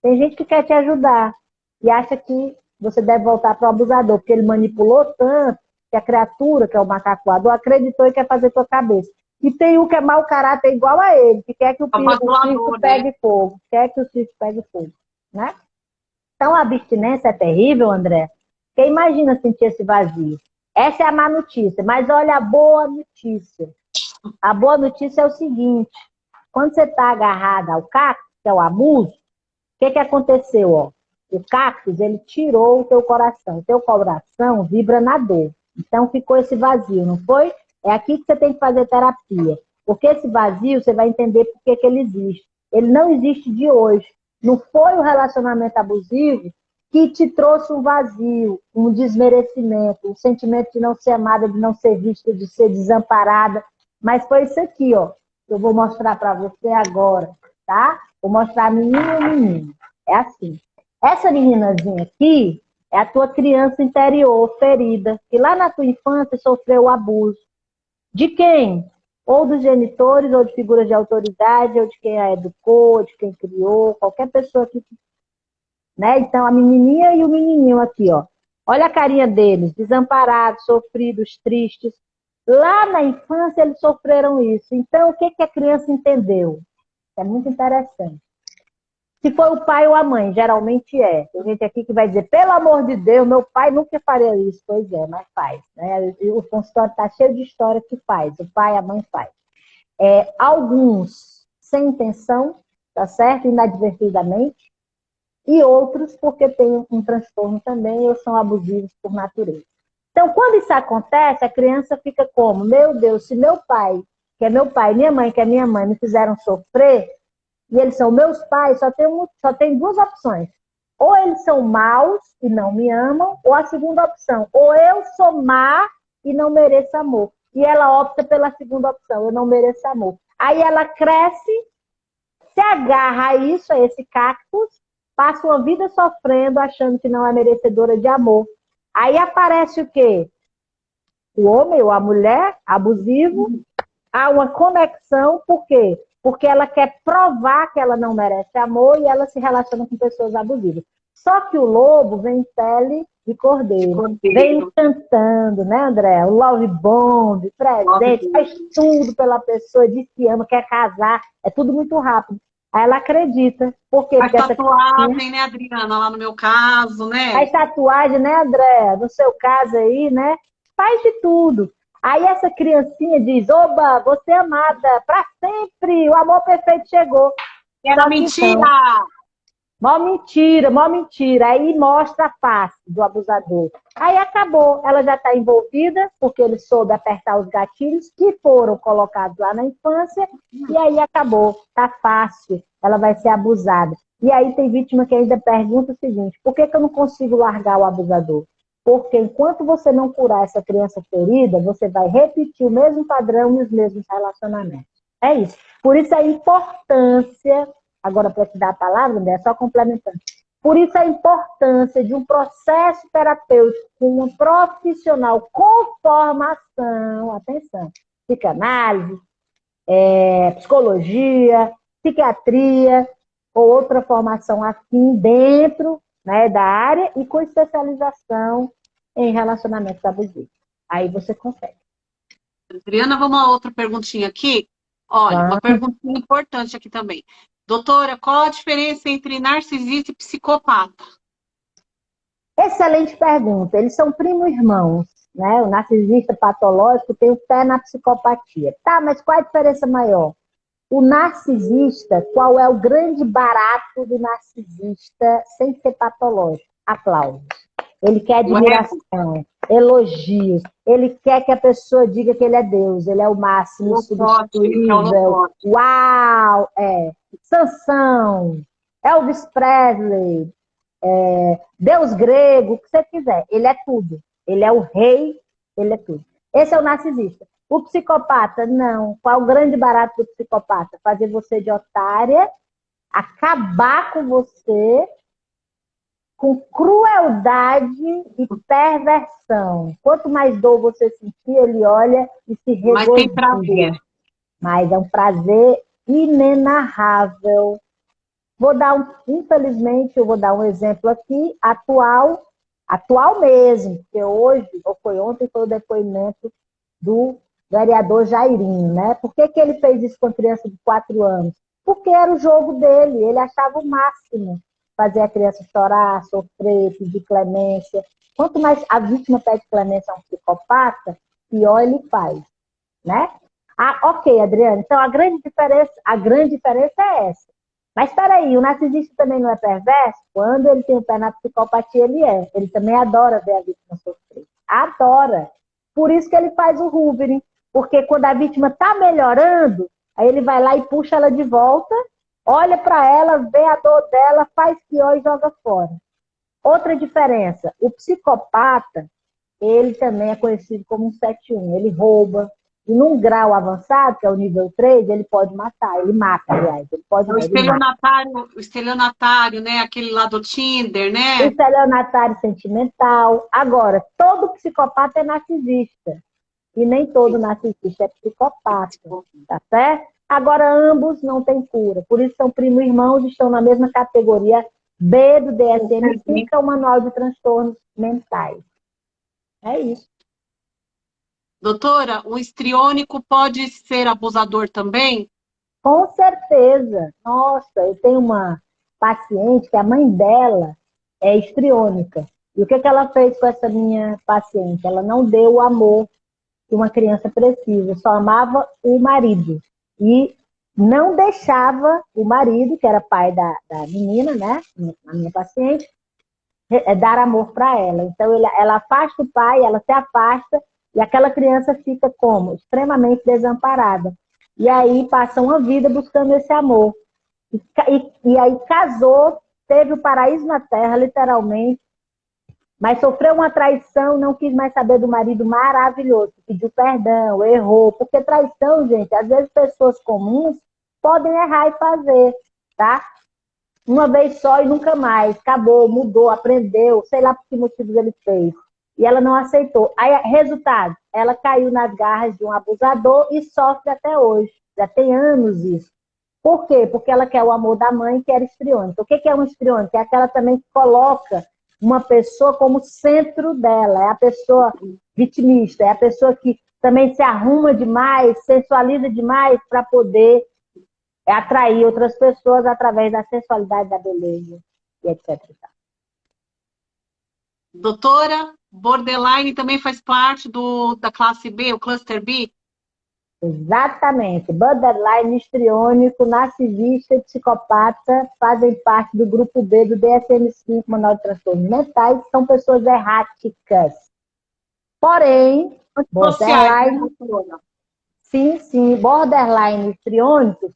Tem gente que quer te ajudar e acha que você deve voltar para o abusador, porque ele manipulou tanto que a criatura, que é o macaco voador, acreditou e quer fazer tua cabeça. E tem um que é mau caráter igual a ele, que quer que o circo pegue fogo. Quer que o circo pegue fogo. Né? Então, a abstinência é terrível, André. Porque imagina sentir esse vazio. Essa é a má notícia. Mas olha a boa notícia. A boa notícia é o seguinte. Quando você está agarrada ao cacto, que é o abuso, o que aconteceu? Ó? O cactus, ele tirou o teu coração. O teu coração vibra na dor. Então, ficou esse vazio, não foi? É aqui que você tem que fazer terapia. Porque esse vazio, você vai entender por que ele existe. Ele não existe de hoje. Não foi o relacionamento abusivo que te trouxe um vazio, um desmerecimento, um sentimento de não ser amada, de não ser vista, de ser desamparada. Mas foi isso aqui, ó. Eu vou mostrar para você agora, tá? Vou mostrar a menina e o menino. É assim. Essa meninazinha aqui é a tua criança interior ferida, que lá na tua infância sofreu o abuso. De quem? Ou dos genitores, ou de figuras de autoridade, ou de quem a educou, ou de quem criou, qualquer pessoa que... Né? Então, a menininha e o menininho aqui, ó. Olha a carinha deles, desamparados, sofridos, tristes. Lá na infância eles sofreram isso. Então, o que a criança entendeu? É muito interessante. Se foi o pai ou a mãe, geralmente é. Tem gente aqui que vai dizer, pelo amor de Deus, meu pai nunca faria isso. Pois é, mas faz. Né? O consultório está cheio de história que faz. O pai e a mãe faz. Alguns sem intenção, tá certo? Inadvertidamente. E outros porque tem um transtorno também ou são abusivos por natureza. Então, quando isso acontece, a criança fica como? Meu Deus, se meu pai, que é meu pai, minha mãe, que é minha mãe, me fizeram sofrer, e eles são meus pais, só tem duas opções. Ou eles são maus e não me amam, ou a segunda opção, ou eu sou má e não mereço amor. E ela opta pela segunda opção, eu não mereço amor. Aí ela cresce, se agarra a isso, a esse cactus, passa uma vida sofrendo, achando que não é merecedora de amor. Aí aparece o quê? O homem ou a mulher abusivo, há uma conexão, por quê? Porque ela quer provar que ela não merece amor e ela se relaciona com pessoas abusivas. Só que o lobo vem em pele de cordeiro. Vem cantando, né, André? O love bomb, presente, faz tudo pela pessoa, diz que ama, quer casar, é tudo muito rápido. Aí ela acredita. Por quê? Faz tatuagem, né, Adriana? Lá no meu caso, né? Faz tatuagem, né, André? No seu caso aí, né? Faz de tudo. Aí essa criancinha diz, oba, você é amada, pra sempre, o amor perfeito chegou. Era mentira! Então, mó mentira. Aí mostra a face do abusador. Aí acabou, ela já está envolvida, porque ele soube apertar os gatilhos que foram colocados lá na infância, e aí acabou, tá fácil, ela vai ser abusada. E aí tem vítima que ainda pergunta o seguinte, por que eu não consigo largar o abusador? Porque enquanto você não curar essa criança ferida, você vai repetir o mesmo padrão e os mesmos relacionamentos. É isso. Por isso a importância, agora para te dar a palavra, André, só complementando. Por isso a importância de um processo terapêutico com um profissional com formação, atenção, psicanálise, psicologia, psiquiatria, ou outra formação afim dentro, né, da área e com especialização em relacionamentos abusivos. Aí você consegue. Adriana, vamos a outra perguntinha aqui. Olha, uma perguntinha importante aqui também. Doutora, qual a diferença entre narcisista e psicopata? Excelente pergunta. Eles são primo-irmãos, né? O narcisista patológico tem o pé na psicopatia. Tá, mas qual a diferença maior? O narcisista, qual é o grande barato do narcisista sem ser patológico? Aplausos. Ele quer admiração, elogios. Ele quer que a pessoa diga que ele é Deus, ele é o máximo, insubstituível. Uau! Sansão, Elvis Presley, Deus grego, o que você quiser. Ele é tudo. Ele é o rei, ele é tudo. Esse é o narcisista. O psicopata, não. Qual o grande barato do psicopata? Fazer você de otária, acabar com você com crueldade e perversão. Quanto mais dor você sentir, ele olha e se regozija. Mas tem prazer. Mas é um prazer inenarrável. Infelizmente, eu vou dar um exemplo aqui, atual mesmo, porque hoje, ou foi ontem, foi o depoimento do vereador Jairinho, né? Por que ele fez isso com a criança de 4 anos? Porque era o jogo dele, ele achava o máximo fazer a criança chorar, sofrer, pedir clemência. Quanto mais a vítima pede clemência a um psicopata, pior ele faz, né? Ok, Adriana, então a grande diferença é essa. Mas espera aí, o narcisista também não é perverso? Quando ele tem o pé na psicopatia, ele é. Ele também adora ver a vítima sofrer. Adora. Por isso que ele faz o hoovering. Porque quando a vítima está melhorando, aí ele vai lá e puxa ela de volta, olha para ela, vê a dor dela, faz pior e joga fora. Outra diferença, o psicopata, ele também é conhecido como um 7-1. Ele rouba, e num grau avançado, que é o nível 3, ele pode matar. Ele mata, aliás. Ele pode, O ele mata. estelionatário, né? Aquele lá do Tinder, O né? estelionatário sentimental. Agora, todo psicopata é narcisista. E nem todo narcisista é psicopata. Tá certo? Agora, ambos não têm cura. Por isso, são primo-irmãos, estão na mesma categoria B do DSM-5, que é o Manual de Transtornos Mentais. É isso. Doutora, o histriônico pode ser abusador também? Com certeza. Nossa, eu tenho uma paciente que a mãe dela é histriônica. E o que ela fez com essa minha paciente? Ela não deu o amor que uma criança precisa, só amava o marido. E não deixava o marido, que era pai da menina, né? A minha paciente, dar amor para ela. Então, ela afasta o pai, ela se afasta, e aquela criança fica como? Extremamente desamparada. E aí passa uma vida buscando esse amor. E aí casou, teve o paraíso na terra, literalmente, mas sofreu uma traição, não quis mais saber do marido maravilhoso, pediu perdão, errou. Porque traição, gente, às vezes pessoas comuns podem errar e fazer, tá? Uma vez só e nunca mais. Acabou, mudou, aprendeu, sei lá por que motivos ele fez. E ela não aceitou. Aí, resultado, ela caiu nas garras de um abusador e sofre até hoje. Já tem anos isso. Por quê? Porque ela quer o amor da mãe, que era histriônica. O que é um histriônico? É aquela também que coloca uma pessoa como centro dela. É a pessoa vitimista, é a pessoa que também se arruma demais, sensualiza demais para poder atrair outras pessoas através da sensualidade, da beleza, e etc. Doutora, borderline também faz parte da classe B, o cluster B? Exatamente. Borderline, histriônico, narcisista e psicopata fazem parte do grupo B do DSM-5, Manual de Transtornos Mentais, são pessoas erráticas. Porém, Sociais, né, borderline, sim, borderline histriônicos,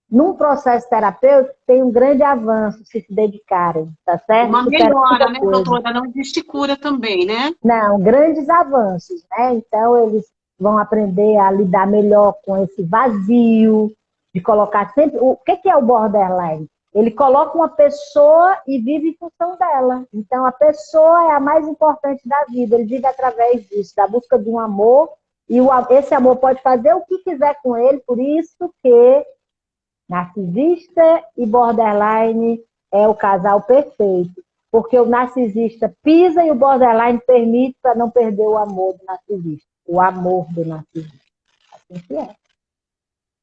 num processo terapêutico, tem um grande avanço se dedicarem, tá certo? uma Supera melhora, muita né, coisa. doutora? Não existe cura também, né? Não, grandes avanços, né? Então, eles vão aprender a lidar melhor com esse vazio, de colocar sempre. O que é o borderline? Ele coloca uma pessoa e vive em função dela. Então, a pessoa é a mais importante da vida. Ele vive através disso, da busca de um amor. E esse amor pode fazer o que quiser com ele, por isso que narcisista e borderline é o casal perfeito. Porque o narcisista pisa e o borderline permite para não perder o amor do narcisista. O amor do narcisista. Assim que é.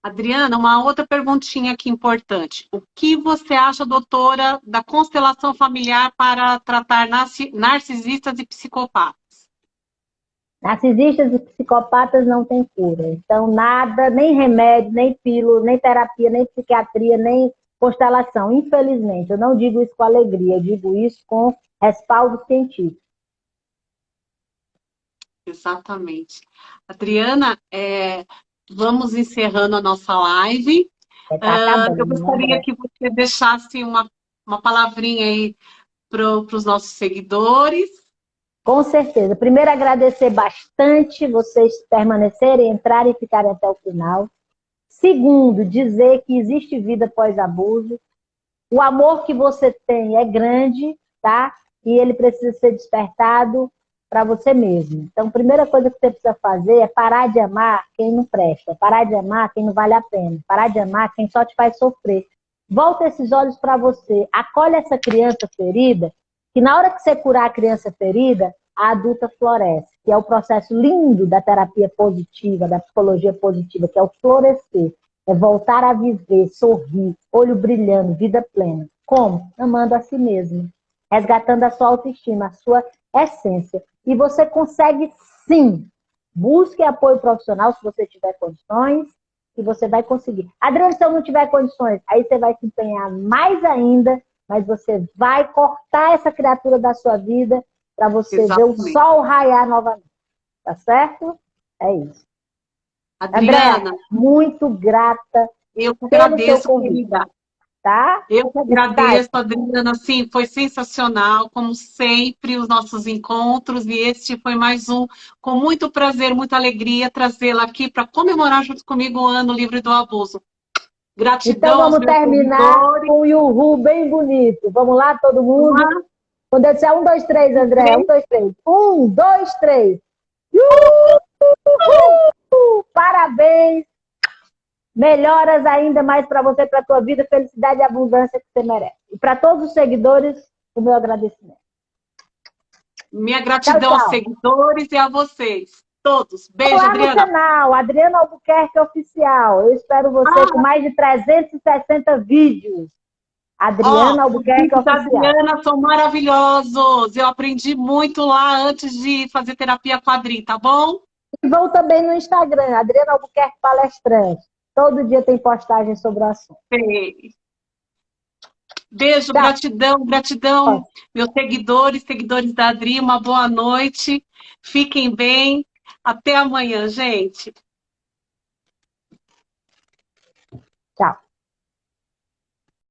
Adriana, uma outra perguntinha aqui importante. O que você acha, doutora, da constelação familiar para tratar narcisistas e psicopatas? Narcisistas e psicopatas não têm cura. Então, nada, nem remédio, nem pílula, nem terapia, nem psiquiatria, nem constelação. Infelizmente, eu não digo isso com alegria, eu digo isso com respaldo científico. Exatamente. Adriana, vamos encerrando a nossa live. Tá Eu acabando, né, gostaria André? que você deixasse uma palavrinha aí para os nossos seguidores. Com certeza. Primeiro, agradecer bastante vocês permanecerem, entrarem e ficarem até o final. Segundo, dizer que existe vida pós-abuso. O amor que você tem é grande, tá? E ele precisa ser despertado para você mesmo. Então, a primeira coisa que você precisa fazer é parar de amar quem não presta, parar de amar quem não vale a pena, parar de amar quem só te faz sofrer. Volta esses olhos para você, acolhe essa criança ferida, que na hora que você curar a criança ferida, a adulta floresce, que é o processo lindo da terapia positiva, da psicologia positiva, que é o florescer. É voltar a viver, sorrir, olho brilhando, vida plena. Como? Amando a si mesmo. Resgatando a sua autoestima, a sua essência. E você consegue sim. Busque apoio profissional se você tiver condições, e você vai conseguir. Adriano, se eu não tiver condições, aí você vai se empenhar mais ainda, mas você vai cortar essa criatura da sua vida para você Exatamente. ver o sol raiar novamente. Tá certo? É isso. Adriana, Andréa, muito grata eu que pelo seu agradeço, convite. querida. tá? Eu que agradeço, Adriana, assim, foi sensacional, como sempre, os nossos encontros, e este foi mais um, com muito prazer, muita alegria, trazê-la aqui para comemorar junto comigo o Ano Livre do Abuso. Então Gratidão aos vamos meus terminar seguidores. com o Yuhu bem bonito. Vamos lá, todo mundo? Quando eu disser 1, 2, 3, André. 1, 2, 3. 1, 2, 3. Yuhu! Parabéns! Melhoras ainda mais para você, para a tua vida, felicidade e abundância que você merece. E para todos os seguidores, o meu agradecimento. Minha gratidão tchau, tchau. aos seguidores e a vocês. Todos. Beijo, lá Adriana. No canal, Adriana Albuquerque Oficial. Eu espero você com mais de 360 vídeos. Adriana Albuquerque Os Oficial. Adriana são maravilhosos. Eu aprendi muito lá antes de fazer terapia quadrim, tá bom? E vão também no Instagram, Adriana Albuquerque Palestrante. Todo dia tem postagem sobre o assunto. Sei. Beijo, gratidão, gratidão. Meus seguidores, seguidores da Adri, uma boa noite. Fiquem bem. Até amanhã, gente. Tchau.